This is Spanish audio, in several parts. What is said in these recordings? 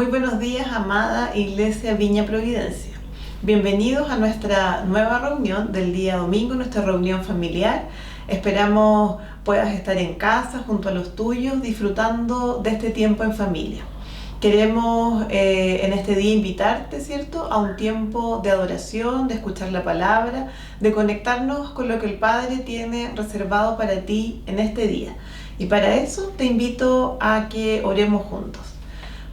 Muy buenos días, amada Iglesia Viña Providencia. Bienvenidos a nuestra nueva reunión del día domingo, nuestra reunión familiar. Esperamos puedas estar en casa junto a los tuyos, disfrutando de este tiempo en familia. Queremos en este día invitarte, ¿cierto?, a un tiempo de adoración, de escuchar la palabra, de conectarnos con lo que el Padre tiene reservado para ti en este día. Y para eso te invito a que oremos juntos.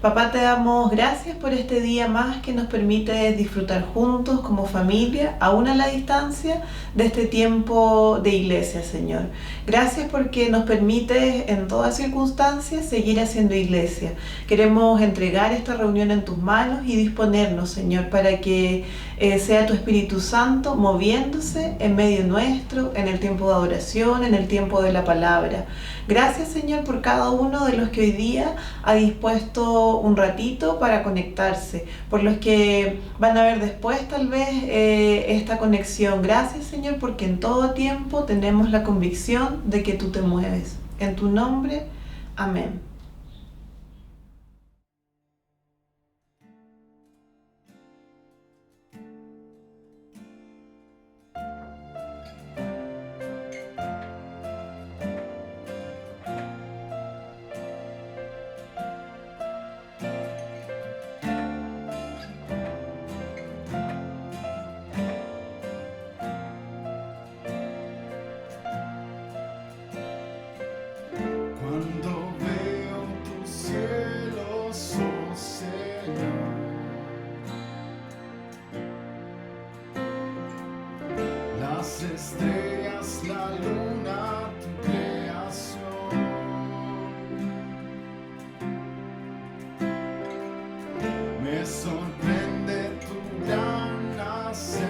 Papá, te damos gracias por este día más que nos permite disfrutar juntos como familia, aún a la distancia, de este tiempo de iglesia, Señor. Gracias porque nos permites en todas circunstancias seguir haciendo iglesia. Queremos entregar esta reunión en tus manos y disponernos, Señor, para que sea tu Espíritu Santo moviéndose en medio nuestro, en el tiempo de adoración, en el tiempo de la palabra. Gracias, Señor, por cada uno de los que hoy día ha dispuesto un ratito para conectarse, por los que van a ver después tal vez esta conexión. Gracias, Señor, porque en todo tiempo tenemos la convicción de que tú te mueves. En tu nombre, amén. Cuando veo tus cielos, oh Señor, las estrellas, la luna, tu creación, me sorprende tu gran acertación.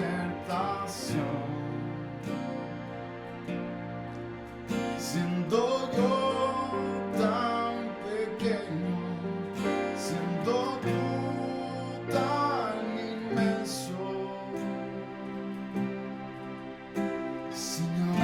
Siendo yo tan pequeño, siendo tú tan inmenso, Señor.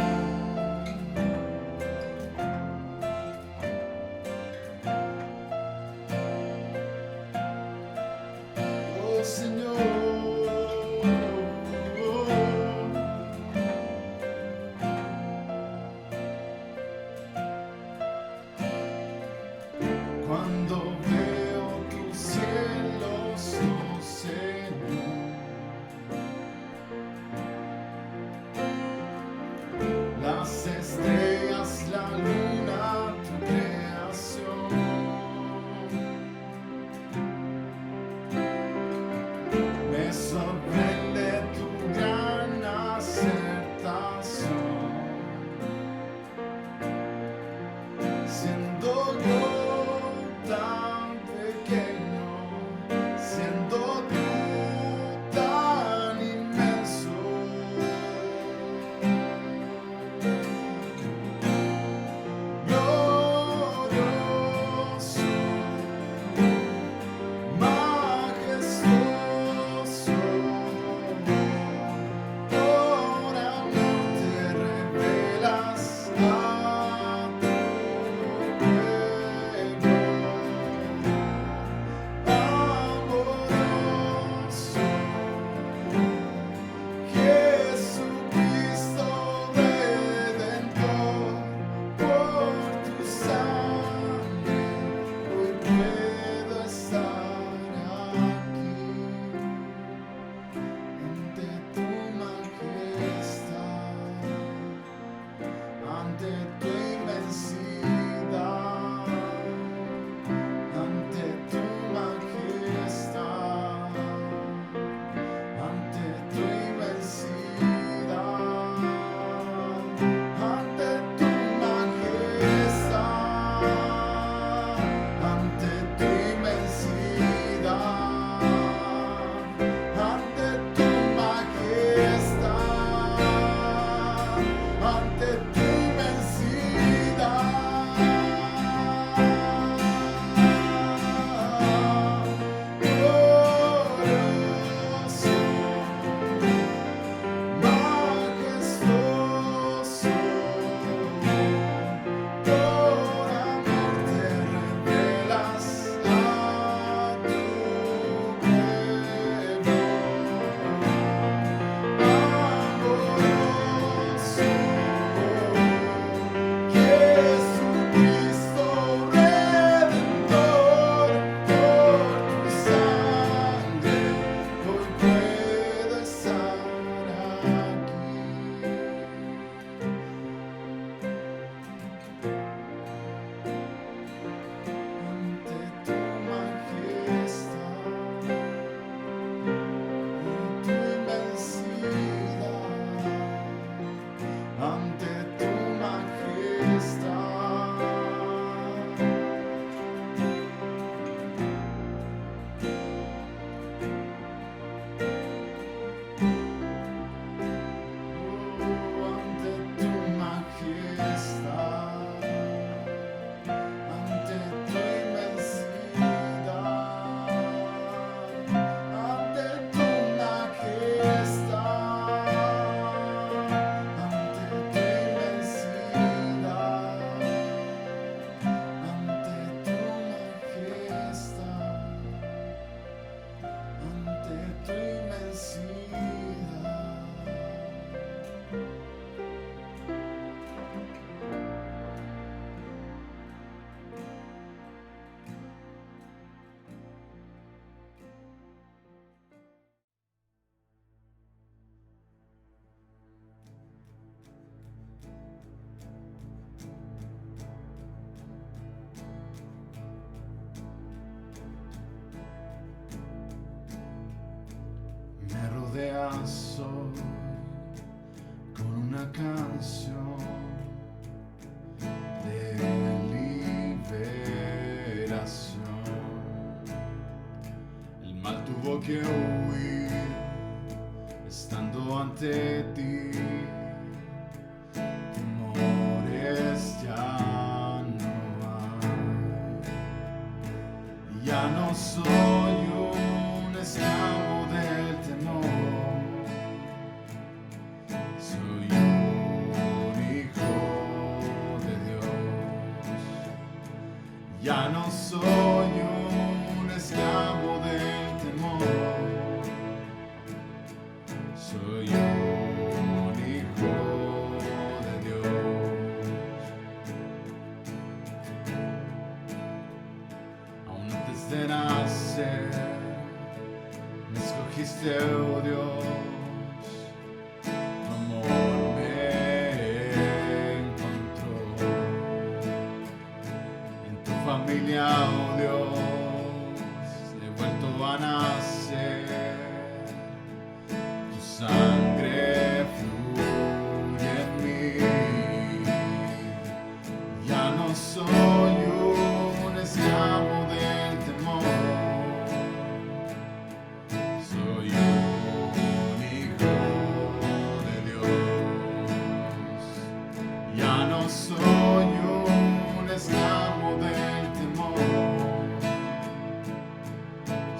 tu inmensidad. Me rodeas hoy con una canción de liberación. El mal tuvo que huir estando ante ti. Temores ya no hay. Ya no soy un esclavo del temor, soy un hijo de Dios. Ya no soy un esclavo del temor, soy un hijo de Dios. Aún antes de nacer me escogiste, oh Dios, tu amor me encontró. En tu familia, oh Dios, he vuelto a nacer. Tu sangre fluye en mí. Ya no soy un esclavo del temor, soy un hijo de Dios. Ya no soy un esclavo del temor,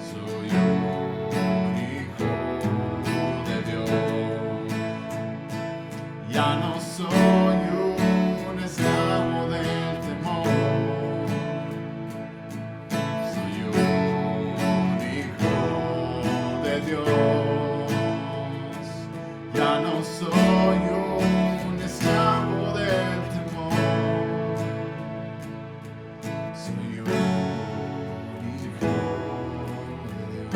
soy un hijo de Dios. Ya no soy un esclavo del temor, soy un hijo de Dios. Ya no soy un esclavo del temor, soy un hijo de Dios.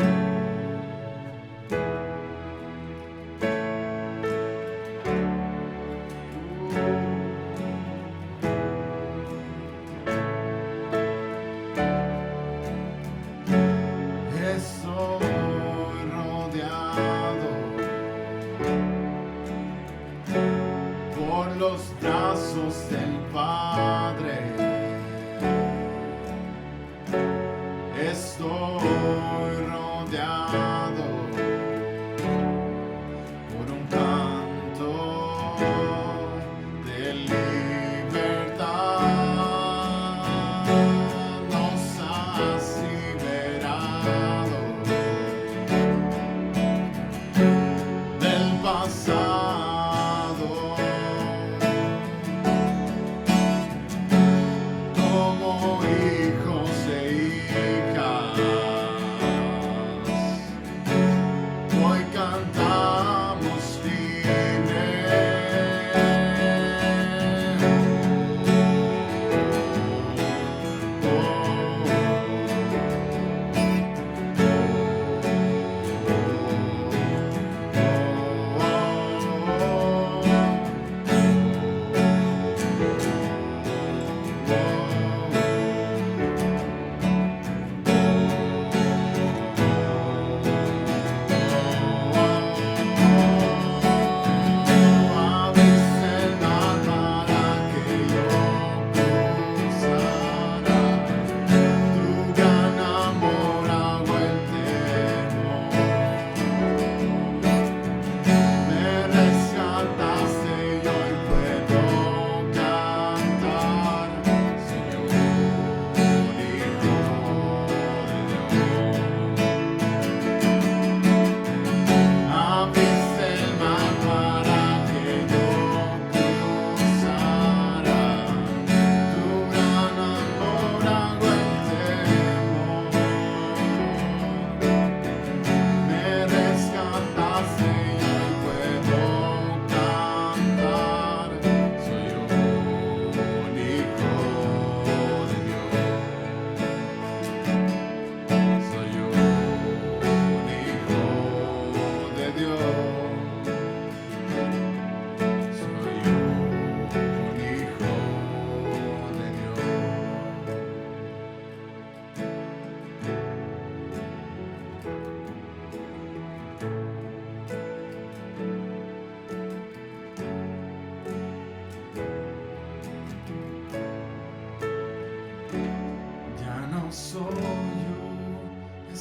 Estoy rodeado por los brazos del Padre. Estoy rodeado por un canto de libertad. Nos has liberado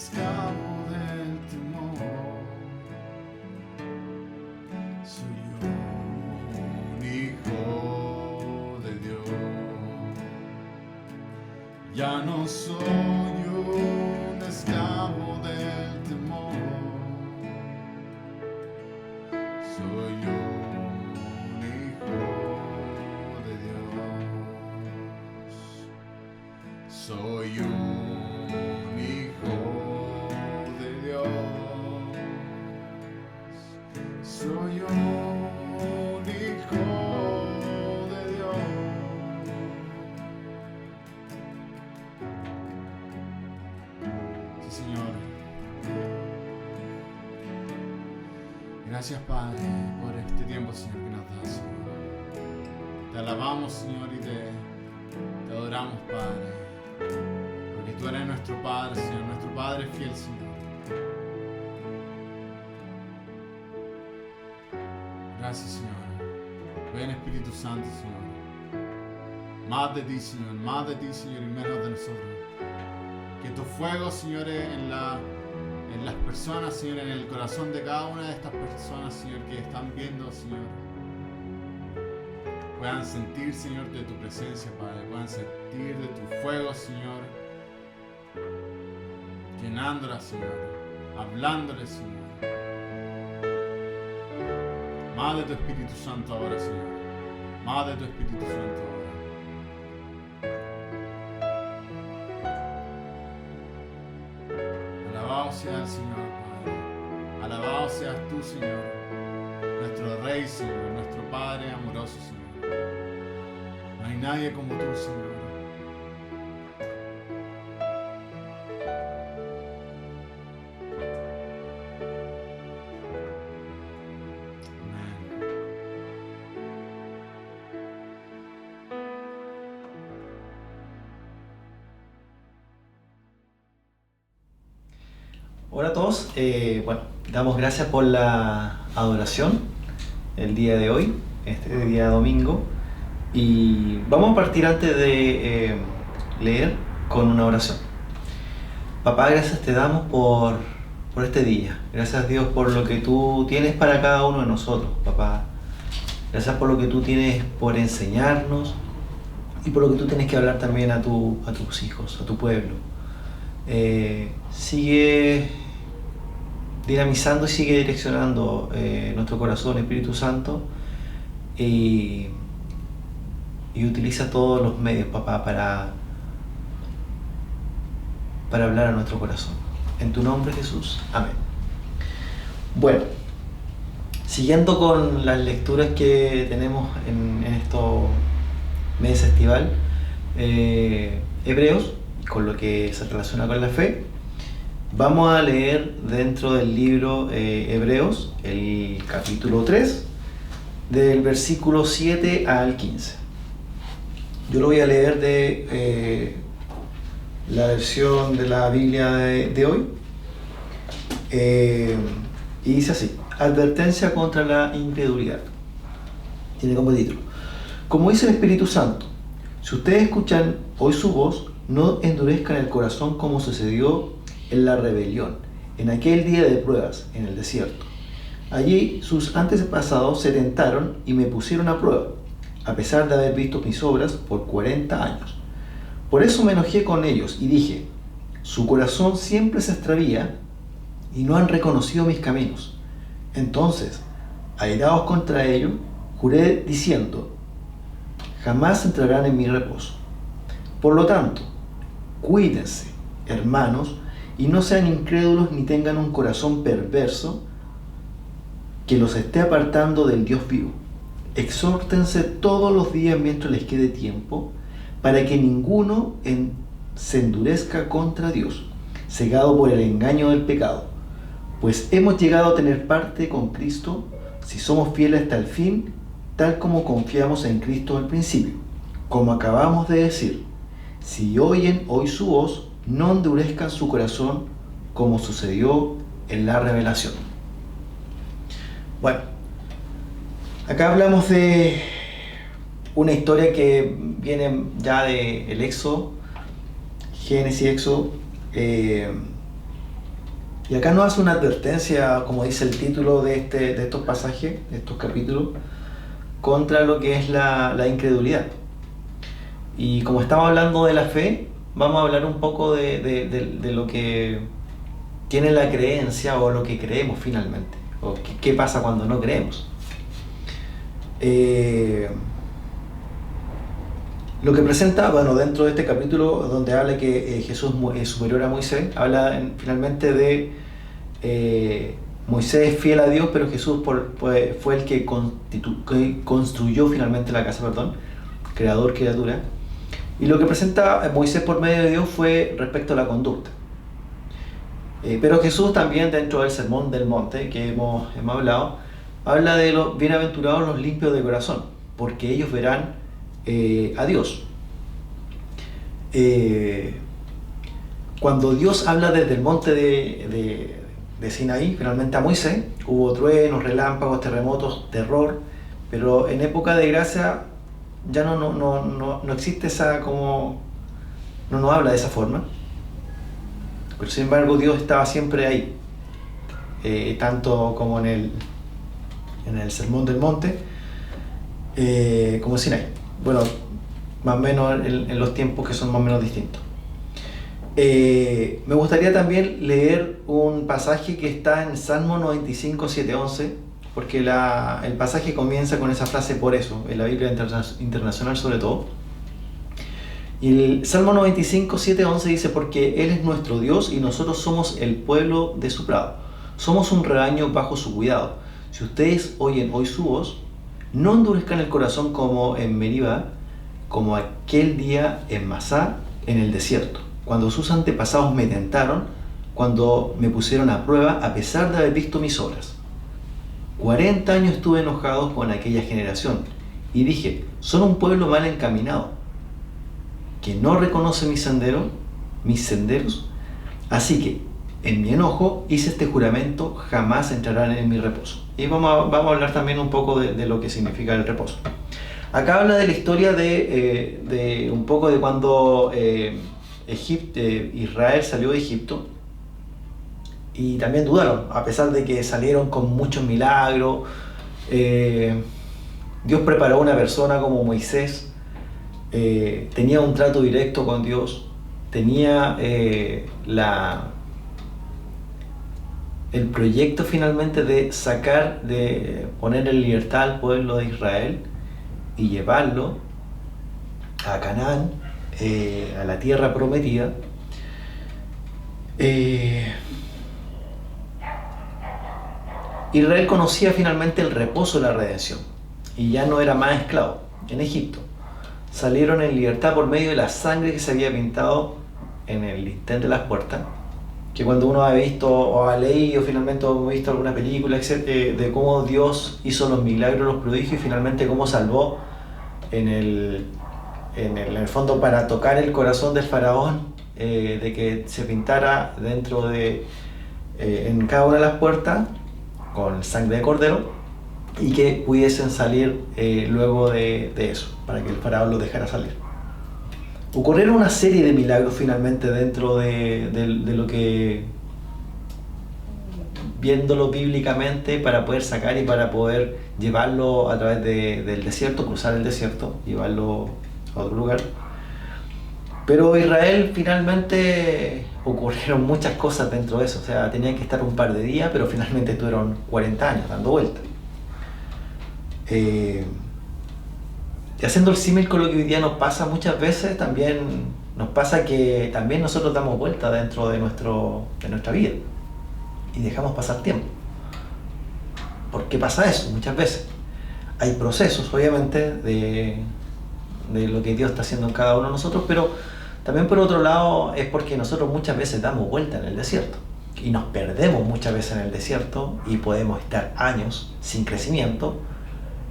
esclavo del temor. Soy yo, un hijo de Dios. Ya no soy un esclavo del temor. Soy yo, un hijo de Dios. Soy un hijo de Dios. Soy un hijo de Dios. Sí, Señor. Gracias, Padre, por este tiempo, Señor, que nos das, Señor. Te alabamos, Señor, y te adoramos, Padre, porque tú eres nuestro Padre, Señor, nuestro Padre fiel, Señor. Gracias, Señor. Ven, Espíritu Santo, Señor. Más de ti, Señor, más de ti, Señor, y menos de nosotros. Que tu fuego, Señor, en las personas, Señor, en el corazón de cada una de estas personas, Señor, que están viendo, Señor, puedan sentir, Señor, de tu presencia, Padre, puedan sentir de tu fuego, Señor, llenándolas, Señor, hablándoles, Señor. Más de tu Espíritu Santo ahora, Señor, más de tu Espíritu Santo ahora. Alabado sea el Señor, Padre. Alabado seas tú, Señor, nuestro Rey, Señor, nuestro Padre amoroso, Señor. No hay nadie como tú, Señor. Amén. Hola a todos, damos gracias por la adoración el día de hoy, este día domingo, y vamos a partir antes de leer con una oración. Papá, gracias te damos por este día, gracias Dios por lo que tú tienes para cada uno de nosotros, papá, gracias por lo que tú tienes por enseñarnos y por lo que tú tienes que hablar también a tus hijos, a tu pueblo. Sigue dinamizando y sigue direccionando nuestro corazón, Espíritu Santo, y utiliza todos los medios, papá, para hablar a nuestro corazón. En tu nombre, Jesús. Amén. Bueno, siguiendo con las lecturas que tenemos en estos meses estival, Hebreos, con lo que se relaciona con la fe, vamos a leer dentro del libro Hebreos, el capítulo 3, del versículo 7 al 15. Yo lo voy a leer de la versión de la Biblia de hoy. Y dice así: advertencia contra la incredulidad. Tiene como título: como dice el Espíritu Santo, si ustedes escuchan hoy su voz, no endurezcan el corazón como sucedió en la rebelión, en aquel día de pruebas, en el desierto. Allí sus antepasados se tentaron y me pusieron a prueba, a pesar de haber visto mis obras por 40 años. Por eso me enojé con ellos y dije: su corazón siempre se extravía y no han reconocido mis caminos. Entonces, airados contra ellos, juré diciendo: jamás entrarán en mi reposo. Por lo tanto, cuídense, hermanos, y no sean incrédulos ni tengan un corazón perverso que los esté apartando del Dios vivo. Exhórtense todos los días mientras les quede tiempo, para que ninguno se endurezca contra Dios, cegado por el engaño del pecado. Pues hemos llegado a tener parte con Cristo si somos fieles hasta el fin, tal como confiamos en Cristo al principio. Como acabamos de decir, si oyen hoy su voz, no endurezcan su corazón como sucedió en la revelación. Bueno, acá hablamos de una historia que viene ya del Éxodo, Génesis, Éxodo, Y acá nos hace una advertencia, como dice el título de estos pasajes, de estos capítulos, contra lo que es la incredulidad. Y como estamos hablando de la fe, vamos a hablar un poco de lo que tiene la creencia o lo que creemos finalmente, o qué pasa cuando no creemos. Lo que presenta, bueno, dentro de este capítulo donde habla que Jesús es superior a Moisés, habla finalmente de Moisés fiel a Dios, pero Jesús fue el que construyó finalmente la casa, creador, criatura. Y lo que presenta Moisés por medio de Dios fue respecto a la conducta. Pero Jesús también, dentro del Sermón del Monte que hemos hablado, habla de los bienaventurados los limpios de corazón, porque ellos verán a Dios. Cuando Dios habla desde el monte de Sinaí, finalmente a Moisés, hubo truenos, relámpagos, terremotos, terror, pero en época de gracia ya no existe esa, como no nos habla de esa forma, pero sin embargo Dios estaba siempre ahí, tanto como en el Sermón del Monte, como Sinaí. Bueno, más o menos en los tiempos que son más o menos distintos. Me gustaría también leer un pasaje que está en Salmo 95, 7-11, porque el pasaje comienza con esa frase por eso, en la Biblia Internacional sobre todo. Y el Salmo 95, 7-11 dice: porque Él es nuestro Dios y nosotros somos el pueblo de su prado. Somos un rebaño bajo su cuidado. Si ustedes oyen hoy su voz, no endurezcan el corazón como en Meribá, como aquel día en Masá, en el desierto, cuando sus antepasados me tentaron, cuando me pusieron a prueba a pesar de haber visto mis obras. 40 años estuve enojado con aquella generación y dije: son un pueblo mal encaminado, que no reconoce mis senderos. Así que en mi enojo hice este juramento: jamás entrarán en mi reposo. Y vamos a hablar también un poco de lo que significa el reposo. Acá habla de la historia de un poco de cuando Israel salió de Egipto, y también dudaron, a pesar de que salieron con muchos milagros. Dios preparó una persona como Moisés, tenía un trato directo con Dios, tenía el proyecto finalmente de poner en libertad al pueblo de Israel y llevarlo a Canaán, a la tierra prometida. Israel conocía finalmente el reposo de la redención y ya no era más esclavo en Egipto. Salieron en libertad por medio de la sangre que se había pintado en el dintel de las puertas, que cuando uno ha visto o ha leído, finalmente ha visto alguna película, de cómo Dios hizo los milagros, los prodigios, y finalmente cómo salvó en el fondo para tocar el corazón del faraón, de que se pintara dentro en cada una de las puertas con sangre de cordero, y que pudiesen salir luego de eso, para que el faraón los dejara salir. Ocurrieron una serie de milagros finalmente dentro de lo que, viéndolo bíblicamente, para poder sacar y para poder llevarlo a través del desierto, cruzar el desierto, llevarlo a otro lugar. Pero Israel finalmente ocurrieron muchas cosas dentro de eso, o sea, tenían que estar un par de días, pero finalmente estuvieron 40 años dando vueltas. Y haciendo el símil con lo que hoy día nos pasa muchas veces, también nos pasa que también nosotros damos vuelta dentro de nuestra vida y dejamos pasar tiempo. ¿Por qué pasa eso? Muchas veces hay procesos, obviamente, de lo que Dios está haciendo en cada uno de nosotros, pero también por otro lado es porque nosotros muchas veces damos vuelta en el desierto y nos perdemos muchas veces en el desierto y podemos estar años sin crecimiento.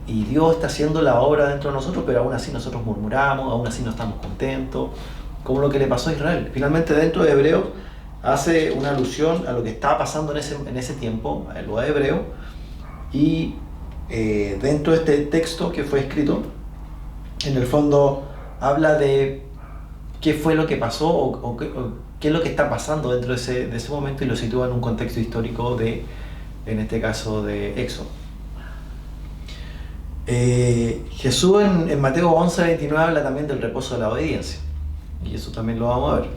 Y Dios está haciendo la obra dentro de nosotros, pero aún así nosotros murmuramos, aún así no estamos contentos, como lo que le pasó a Israel. Finalmente, dentro de Hebreos hace una alusión a lo que estaba pasando en ese tiempo, en los hebreos, y dentro de este texto que fue escrito, en el fondo habla de qué fue lo que pasó o qué es lo que está pasando dentro de ese momento y lo sitúa en un contexto histórico de, en este caso, de Éxodo. Jesús en Mateo 11:29 habla también del reposo de la obediencia, y eso también lo vamos a ver,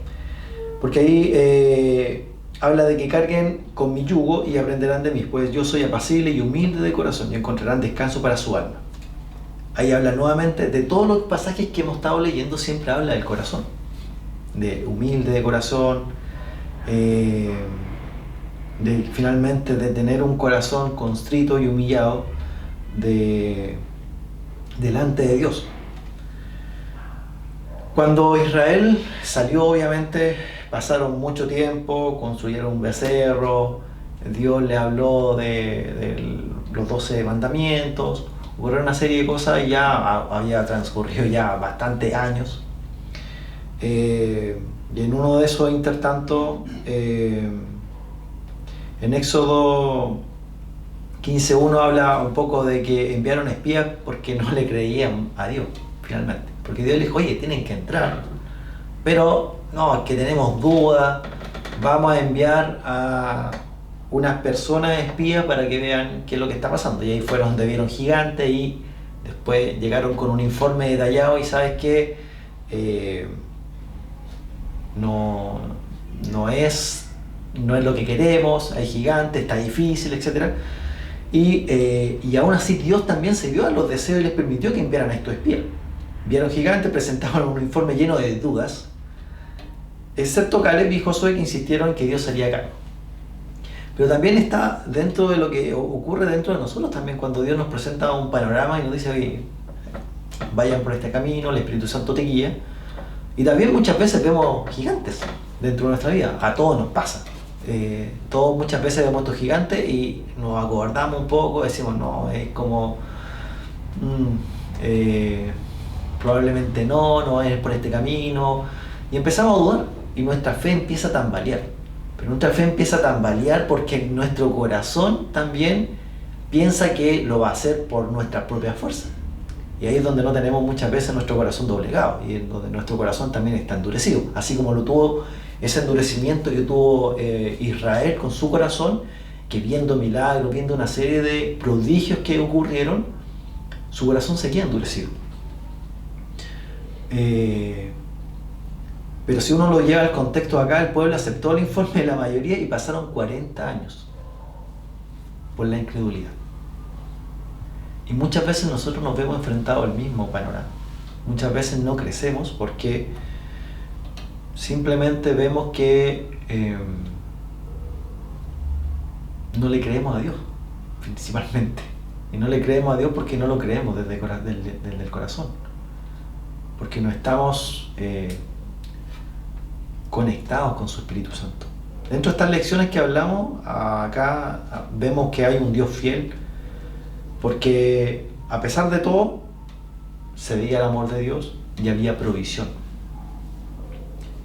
porque ahí habla de que carguen con mi yugo y aprenderán de mí, pues yo soy apacible y humilde de corazón y encontrarán descanso para su alma. Ahí habla nuevamente de todos los pasajes que hemos estado leyendo, siempre habla del corazón, de humilde de corazón, finalmente de tener un corazón constrito y humillado delante de Dios. Cuando Israel salió, obviamente pasaron mucho tiempo, construyeron un becerro, Dios le habló de los 12 mandamientos, hubo una serie de cosas y ya había transcurrido ya bastantes años. Y en uno de esos intertanto, en Éxodo 15:1 habla un poco de que enviaron espías porque no le creían a Dios, finalmente. Porque Dios les dijo, oye, tienen que entrar. Pero no, es que tenemos dudas, vamos a enviar a unas personas espías para que vean qué es lo que está pasando. Y ahí fueron donde vieron gigantes y después llegaron con un informe detallado y sabes que no es lo que queremos, hay gigantes, está difícil, etc. Y aún así Dios también se dio a los deseos y les permitió que enviaran a estos espías. Vieron gigantes, presentaban un informe lleno de dudas, excepto Caleb y Josué, que insistieron en que Dios sería cargo. Pero también está dentro de lo que ocurre dentro de nosotros también, cuando Dios nos presenta un panorama y nos dice, oye, vayan por este camino, el Espíritu Santo te guía. Y también muchas veces vemos gigantes dentro de nuestra vida, a todos nos pasa. Todos muchas veces vemos estos gigantes y nos acobardamos un poco, decimos, no, es como... probablemente no va a ir por este camino, y empezamos a dudar y nuestra fe empieza a tambalear. Pero nuestra fe empieza a tambalear porque nuestro corazón también piensa que lo va a hacer por nuestras propias fuerzas, y ahí es donde no tenemos muchas veces nuestro corazón doblegado y es donde nuestro corazón también está endurecido, así como lo tuvo ese endurecimiento que tuvo Israel con su corazón, que viendo milagros, viendo una serie de prodigios que ocurrieron, su corazón se queda endurecido. Pero si uno lo lleva al contexto acá, el pueblo aceptó el informe de la mayoría y pasaron 40 años por la incredulidad. Y muchas veces nosotros nos vemos enfrentados al mismo panorama. Muchas veces no crecemos porque simplemente vemos que no le creemos a Dios, principalmente. Y no le creemos a Dios porque no lo creemos desde el corazón. Porque no estamos conectados con su Espíritu Santo. Dentro de estas lecciones que hablamos, acá vemos que hay un Dios fiel, porque a pesar de todo, se veía el amor de Dios y había provisión.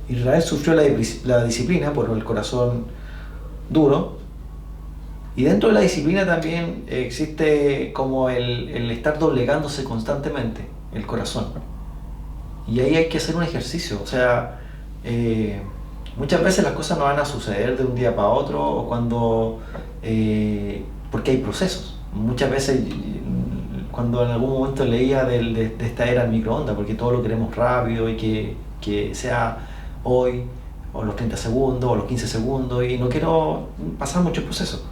Israel sufrió la disciplina por el corazón duro, y dentro de la disciplina también existe como el estar doblegándose constantemente el corazón. Y ahí hay que hacer un ejercicio, o sea, muchas veces las cosas no van a suceder de un día para otro, o porque hay procesos. Muchas veces, cuando en algún momento leía de esta era del microondas, porque todo lo queremos rápido y que sea hoy, o los 30 segundos, o los 15 segundos, y no quiero pasar muchos procesos.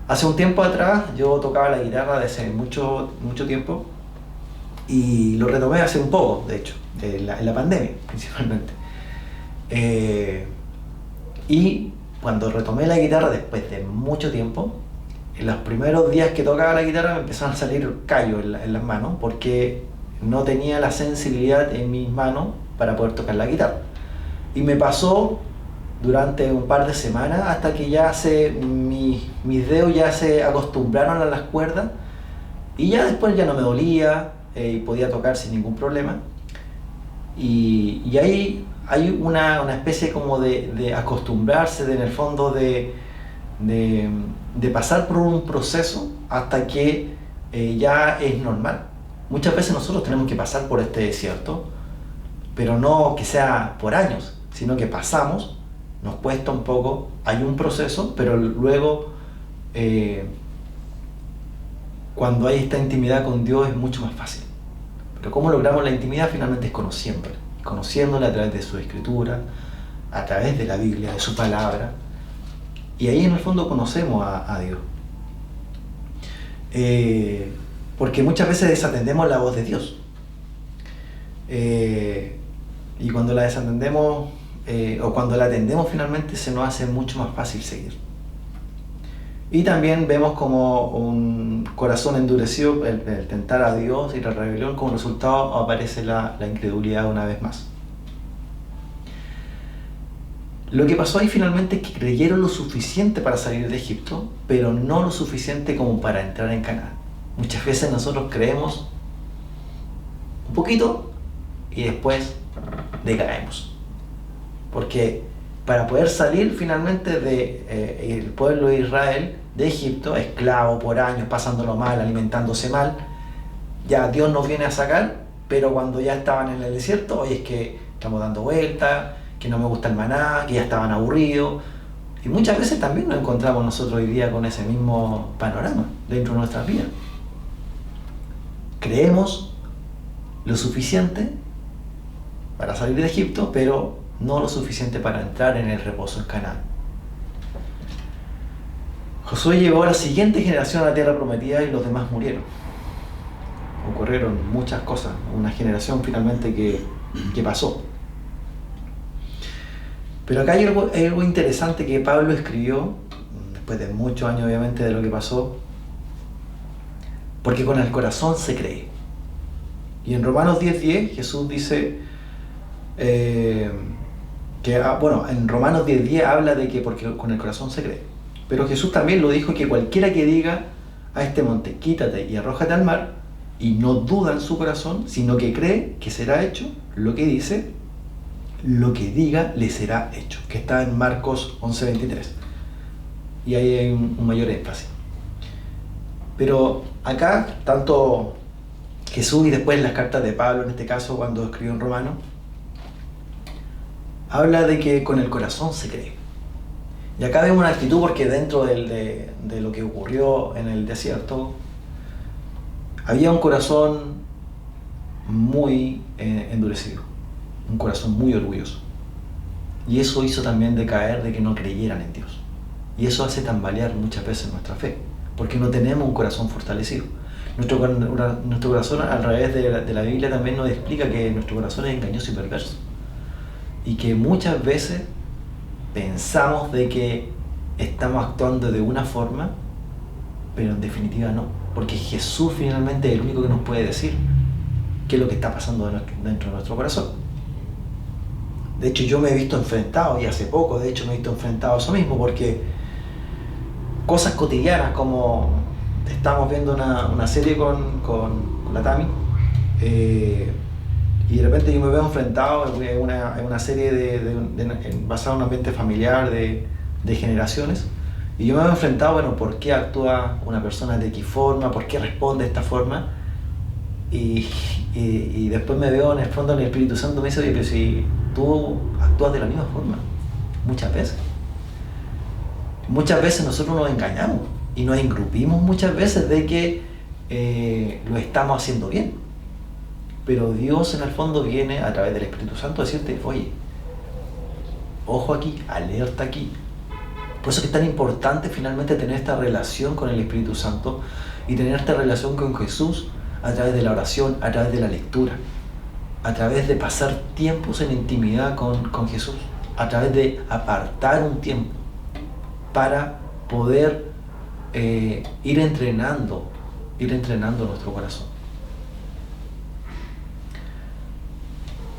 Hace un tiempo atrás yo tocaba la guitarra desde mucho tiempo, y lo retomé hace un poco, de hecho, en la pandemia principalmente. Y cuando retomé la guitarra después de mucho tiempo, en los primeros días que tocaba la guitarra me empezaron a salir callos en las manos, porque no tenía la sensibilidad en mis manos para poder tocar la guitarra. Y me pasó durante un par de semanas hasta que ya mis dedos ya se acostumbraron a las cuerdas, y ya después ya no me dolía y podía tocar sin ningún problema. Y ahí hay una especie como de acostumbrarse, en el fondo de pasar por un proceso hasta que ya es normal. Muchas veces nosotros tenemos que pasar por este desierto, pero no que sea por años, sino que pasamos, nos cuesta un poco, hay un proceso, pero luego cuando hay esta intimidad con Dios es mucho más fácil. Pero ¿cómo logramos la intimidad? Finalmente es conociéndole a través de su escritura, a través de la Biblia, de su palabra, y ahí en el fondo conocemos a Dios. Porque muchas veces desatendemos la voz de Dios. Y cuando la desatendemos, o cuando la atendemos finalmente, se nos hace mucho más fácil seguir. Y también vemos como un corazón endurecido, el tentar a Dios y la rebelión, como resultado aparece la incredulidad una vez más. Lo que pasó ahí finalmente es que creyeron lo suficiente para salir de Egipto, pero no lo suficiente como para entrar en Canaán. Muchas veces nosotros creemos un poquito y después decaemos. Porque para poder salir finalmente del pueblo de Israel de Egipto, esclavo por años, pasándolo mal, alimentándose mal, ya Dios nos viene a sacar, pero cuando ya estaban en el desierto, oye, es que estamos dando vueltas, que no me gusta el maná, que ya estaban aburridos. Y muchas veces también nos encontramos nosotros hoy día con ese mismo panorama dentro de nuestras vidas. Creemos lo suficiente para salir de Egipto, pero no lo suficiente para entrar en el reposo en Canaán. Josué llevó a la siguiente generación a la tierra prometida y los demás murieron. Ocurrieron muchas cosas, una generación finalmente que pasó. Pero acá hay algo interesante que Pablo escribió, después de muchos años obviamente de lo que pasó, porque con el corazón se cree. Y en Romanos 10:10 Jesús dice, en Romanos 10:10 habla de que porque con el corazón se cree. Pero Jesús también lo dijo, que cualquiera que diga a este monte, quítate y arrójate al mar, y no duda en su corazón, sino que cree que será hecho lo que dice, lo que diga le será hecho, que está en Marcos 11:23. Y ahí hay un mayor énfasis. Pero acá, tanto Jesús y después las cartas de Pablo, en este caso cuando escribió en Romano, habla de que con el corazón se cree. Y acá vemos una actitud, porque dentro de lo que ocurrió en el desierto, había un corazón muy endurecido, un corazón muy orgulloso. Y eso hizo también decaer de que no creyeran en Dios. Y eso hace tambalear muchas veces nuestra fe, porque no tenemos un corazón fortalecido. Nuestro corazón, al revés de la Biblia, también nos explica que nuestro corazón es engañoso y perverso. Y que muchas veces pensamos de que estamos actuando de una forma, pero en definitiva no. Porque Jesús finalmente es el único que nos puede decir qué es lo que está pasando dentro de nuestro corazón. De hecho, yo me he visto enfrentado, y hace poco, de hecho, me he visto enfrentado a eso mismo, porque cosas cotidianas, como estamos viendo una serie con la Tami, y de repente yo me veo enfrentado en una serie basada en un ambiente familiar de generaciones, y yo me veo enfrentado, bueno, ¿por qué actúa una persona de X forma? ¿Por qué responde de esta forma? Y después me veo en el fondo, en el Espíritu Santo me dice, oye, pero si tú actúas de la misma forma, muchas veces. Muchas veces nosotros nos engañamos y nos engrupimos muchas veces de que lo estamos haciendo bien. Pero Dios en el fondo viene a través del Espíritu Santo a decirte, oye, ojo aquí, alerta aquí. Por eso es que es tan importante finalmente tener esta relación con el Espíritu Santo y tener esta relación con Jesús a través de la oración, a través de la lectura, a través de pasar tiempos en intimidad con Jesús, a través de apartar un tiempo para poder ir entrenando nuestro corazón.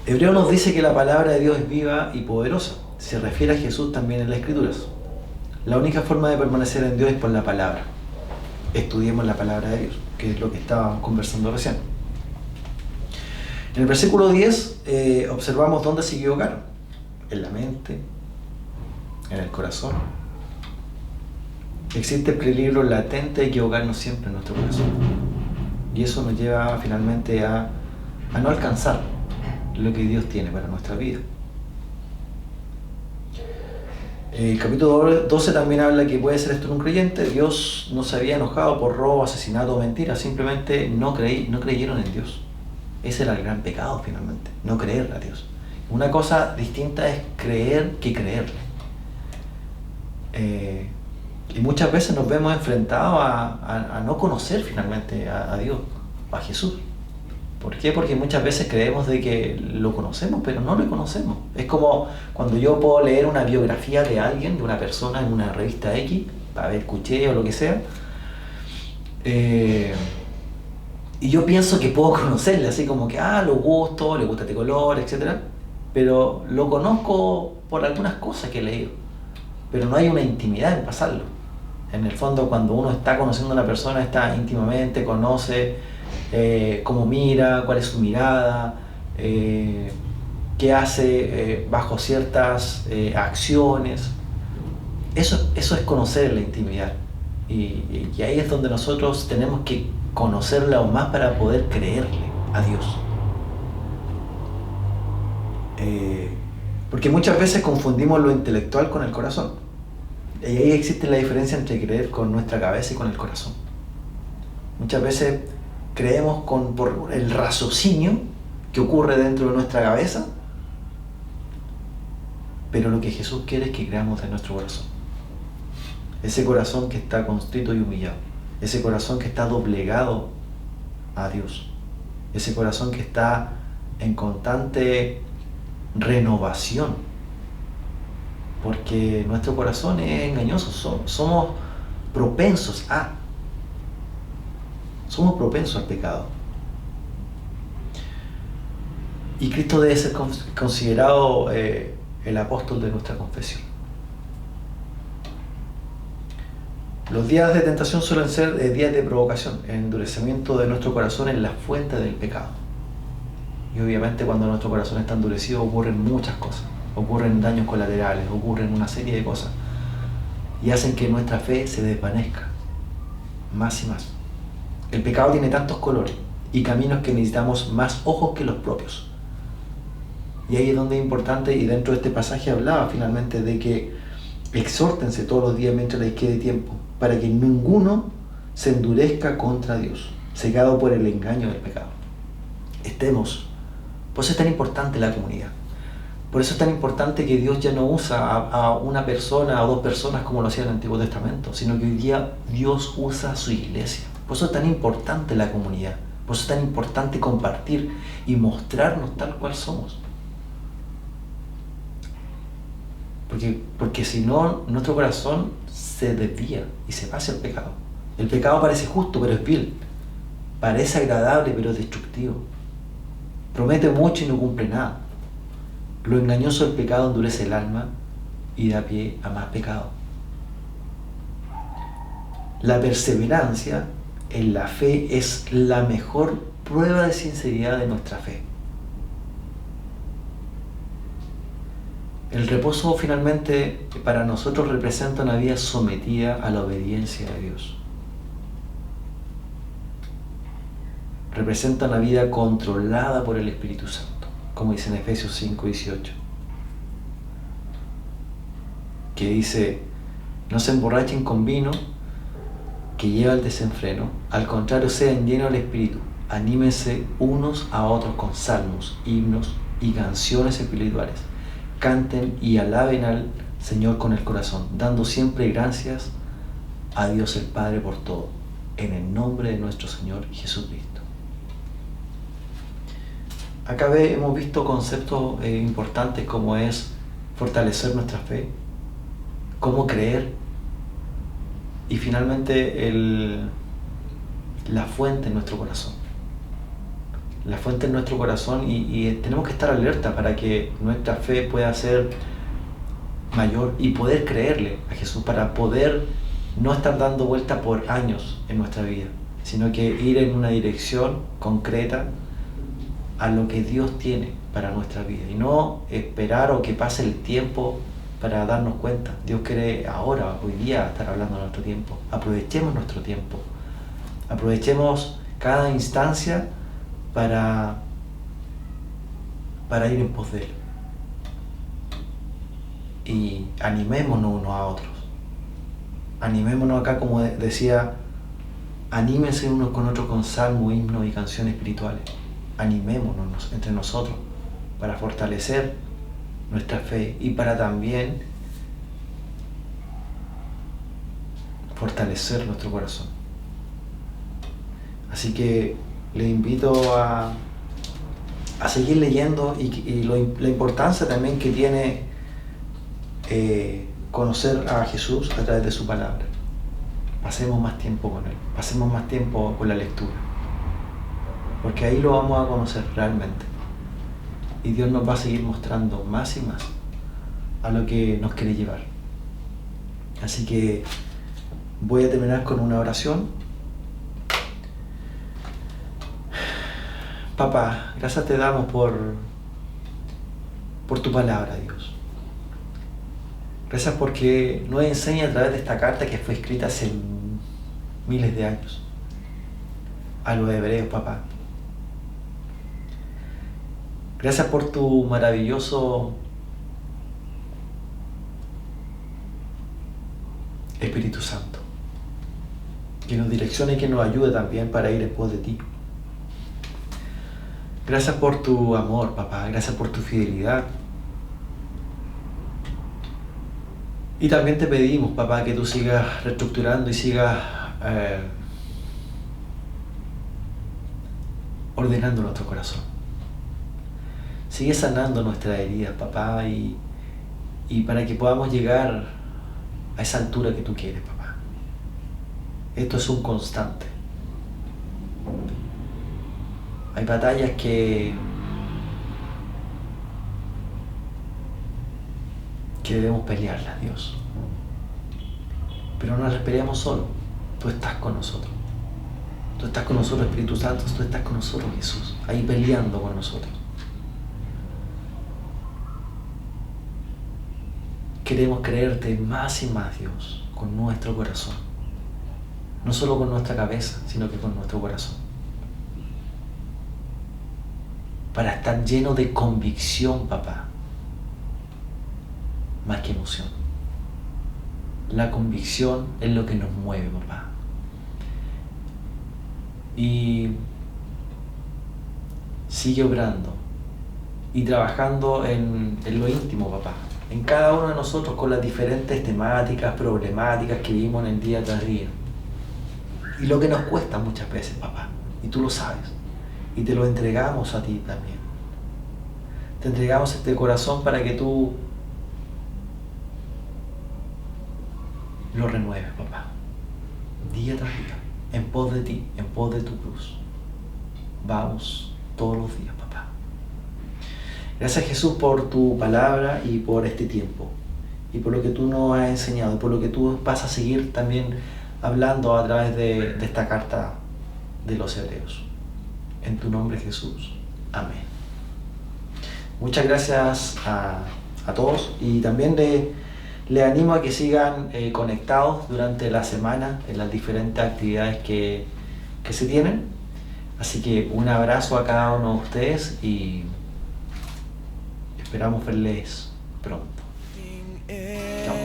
Hebreo nos dice que la palabra de Dios es viva y poderosa. Se refiere a Jesús también en las Escrituras. La única forma de permanecer en Dios es por la palabra. Estudiemos la palabra de Dios, que es lo que estábamos conversando recién. En el versículo 10 observamos dónde se equivocaron. En la mente, en el corazón. Existe el peligro latente de equivocarnos siempre en nuestro corazón. Y eso nos lleva finalmente a no alcanzar lo que Dios tiene para nuestra vida. El capítulo 12 también habla que puede ser esto en un creyente. Dios no se había enojado por robo, asesinato o mentira, simplemente no creyeron en Dios. Ese era el gran pecado finalmente, no creer a Dios. Una cosa distinta es creer que creerle. Y muchas veces nos vemos enfrentados a no conocer finalmente a Dios, a Jesús. ¿Por qué? Porque muchas veces creemos de que lo conocemos, pero no lo conocemos. Es como cuando yo puedo leer una biografía de alguien, de una persona en una revista X, para ver Cuché o lo que sea, y yo pienso que puedo conocerle, así como que, lo gusto, le gusta este color, etc. Pero lo conozco por algunas cosas que he leído, pero no hay una intimidad en pasarlo. En el fondo, cuando uno está conociendo a una persona, está íntimamente, conoce cómo mira, cuál es su mirada, qué hace bajo ciertas acciones. Eso es conocer en la intimidad. Y ahí es donde nosotros tenemos que conocerle aún más para poder creerle a Dios. Porque muchas veces confundimos lo intelectual con el corazón. Y ahí existe la diferencia entre creer con nuestra cabeza y con el corazón. Muchas veces creemos por el raciocinio que ocurre dentro de nuestra cabeza, pero lo que Jesús quiere es que creamos de nuestro corazón. Ese corazón que está contrito y humillado, ese corazón que está doblegado a Dios, ese corazón que está en constante renovación, porque nuestro corazón es engañoso, somos propensos al pecado. Y Cristo debe ser considerado el apóstol de nuestra confesión. Los días de tentación suelen ser días de provocación. El endurecimiento de nuestro corazón es la fuente del pecado. Y obviamente cuando nuestro corazón está endurecido ocurren muchas cosas. Ocurren daños colaterales, ocurren una serie de cosas. Y hacen que nuestra fe se desvanezca más y más. El pecado tiene tantos colores y caminos que necesitamos más ojos que los propios. Y ahí es donde es importante, y dentro de este pasaje hablaba finalmente de que exhórtense todos los días mientras les quede tiempo, para que ninguno se endurezca contra Dios, cegado por el engaño del pecado. Por eso es tan importante la comunidad. Por eso es tan importante que Dios ya no usa a una persona o dos personas como lo hacía en el Antiguo Testamento, sino que hoy día Dios usa a su iglesia. Por eso es tan importante la comunidad. Por eso es tan importante compartir y mostrarnos tal cual somos. Porque si no, nuestro corazón se desvía y se va hacia el pecado. El pecado parece justo, pero es vil. Parece agradable, pero es destructivo. Promete mucho y no cumple nada. Lo engañoso del pecado endurece el alma y da pie a más pecado. La perseverancia en la fe es la mejor prueba de sinceridad de nuestra fe. El reposo finalmente para nosotros representa una vida sometida a la obediencia de Dios. Representa una vida controlada por el Espíritu Santo, como dice en Efesios 5:18, que dice: no se emborrachen con vino que lleva al desenfreno, al contrario sean llenos del Espíritu, anímense unos a otros con salmos, himnos y canciones espirituales, canten y alaben al Señor con el corazón, dando siempre gracias a Dios el Padre por todo, en el nombre de nuestro Señor Jesucristo. Acá hemos visto conceptos importantes como es fortalecer nuestra fe, cómo creer y finalmente la fuente en nuestro corazón. La fuente en nuestro corazón y tenemos que estar alerta para que nuestra fe pueda ser mayor y poder creerle a Jesús, para poder no estar dando vueltas por años en nuestra vida, sino que ir en una dirección concreta a lo que Dios tiene para nuestra vida y no esperar o que pase el tiempo para darnos cuenta. Dios quiere ahora, hoy día, estar hablando de nuestro tiempo. Aprovechemos nuestro tiempo, aprovechemos cada instancia para ir en pos de Él. y animémonos unos a otros. Animémonos acá, como decía, anímense unos con otros con salmos, himnos y canciones espirituales. Animémonos entre nosotros para fortalecer nuestra fe y para también fortalecer nuestro corazón. Así que les invito a seguir leyendo y la importancia también que tiene conocer a Jesús a través de su palabra. Pasemos más tiempo con Él, pasemos más tiempo con la lectura, porque ahí lo vamos a conocer realmente. Y Dios nos va a seguir mostrando más y más a lo que nos quiere llevar. Así que voy a terminar con una oración. Papá, gracias te damos por tu palabra, Dios. Gracias porque nos enseña a través de esta carta que fue escrita hace miles de años a los hebreos, papá. Gracias por tu maravilloso Espíritu Santo, que nos direccione y que nos ayude también para ir en pos de ti. Gracias por tu amor, papá. Gracias por tu fidelidad. Y también te pedimos, papá, que tú sigas reestructurando y sigas ordenando nuestro corazón. Sigue sanando nuestras heridas, papá, y para que podamos llegar a esa altura que tú quieres, papá. Esto es un constante. Hay batallas que debemos pelearlas, Dios. Pero no las peleamos solo. Tú estás con nosotros. Tú estás con nosotros, Espíritu Santo. Tú estás con nosotros, Jesús. Ahí peleando con nosotros. Queremos creerte más y más, Dios, con nuestro corazón. No solo con nuestra cabeza, sino que con nuestro corazón. Para estar lleno de convicción, papá, más que emoción. La convicción es lo que nos mueve, papá. Y sigue obrando y trabajando en lo íntimo, papá, en cada uno de nosotros con las diferentes temáticas, problemáticas que vivimos en el día tras día. Y lo que nos cuesta muchas veces, papá, y tú lo sabes. Y te lo entregamos a ti también. Te entregamos este corazón para que tú lo renueves, papá. Día tras día, en pos de ti, en pos de tu cruz. Vamos todos los días, papá. Gracias, Jesús, por tu palabra y por este tiempo. Y por lo que tú nos has enseñado, y por lo que tú vas a seguir también hablando a través de esta carta de los hebreos. En tu nombre, Jesús. Amén. Muchas gracias a todos y también les animo a que sigan conectados durante la semana en las diferentes actividades que se tienen. Así que un abrazo a cada uno de ustedes y esperamos verles pronto. Chao.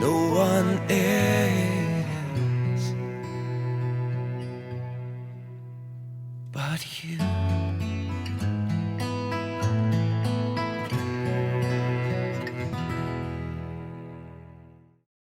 No one else but you.